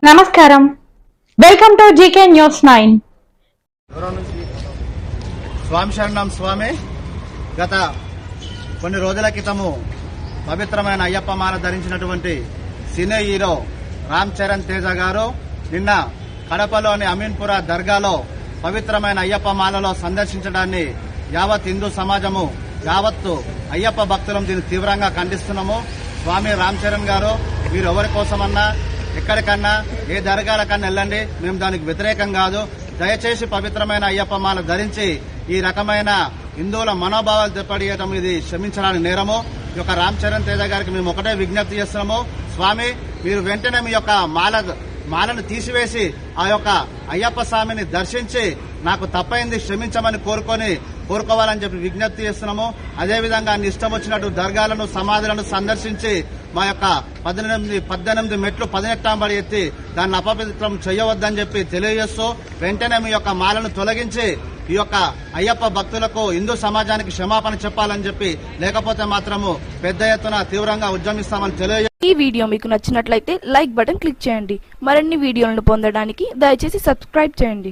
నమస్కారం, welcome to GK news 9. స్వామి శరణం స్వామి. గత కొన్ని రోజుల క్రితము పవిత్రమైన అయ్యప్ప మాల ధరించినటువంటి సినీ హీరో రామ్ చరణ్ తేజ గారు నిన్న కడపలోని అమీన్పుర దర్గాలో పవిత్రమైన అయ్యప్ప మాలలో సందర్శించడాన్ని యావత్ హిందూ సమాజము, యావత్తు అయ్యప్ప భక్తులం దీన్ని తీవ్రంగా ఖండిస్తున్నాము. స్వామి రామ్ చరణ్ గారు, మీరు ఎవరి కోసమన్నా ఎక్కడికన్నా ఏ దర్గాలకన్నా వెళ్ళండి, మేము దానికి వ్యతిరేకం కాదు. దయచేసి పవిత్రమైన అయ్యప్ప మాల ధరించి ఈ రకమైన హిందువుల మనోభావాలు దెబ్బతీయడం ఇది క్షమించడానికి నేరము. ఈ యొక్క రామ్ చరణ్ తేజ గారికి మేము ఒకటే విజ్ఞప్తి చేస్తున్నాము. స్వామి, మీరు వెంటనే మీ యొక్క మాలను తీసివేసి ఆ యొక్క అయ్యప్ప స్వామిని దర్శించి నాకు తప్పైంది క్షమించమని కోరుకోవాలని చెప్పి విజ్ఞప్తి చేస్తున్నాము. అదేవిధంగా అన్ని ఇష్టం వచ్చినట్టు దర్గాలను, సమాధులను సందర్శించి మా యొక్క 18 మెట్లు 18 బడి ఎత్తి దాన్ని అపవిత్రం చేయవద్దని చెప్పి తెలియజేస్తూ వెంటనే మీ యొక్క మాలను తొలగించి ఈ యొక్క అయ్యప్ప భక్తులకు, హిందూ సమాజానికి క్షమాపణ చెప్పాలని చెప్పి, లేకపోతే మాత్రము పెద్ద ఎత్తున తీవ్రంగా ఉద్యమిస్తామని తెలియజేస్తాం. ఈ వీడియో మీకు నచ్చినట్లయితే లైక్ బటన్ క్లిక్ చేయండి. మరిన్ని వీడియోలను పొందడానికి దయచేసి సబ్స్క్రైబ్ చేయండి.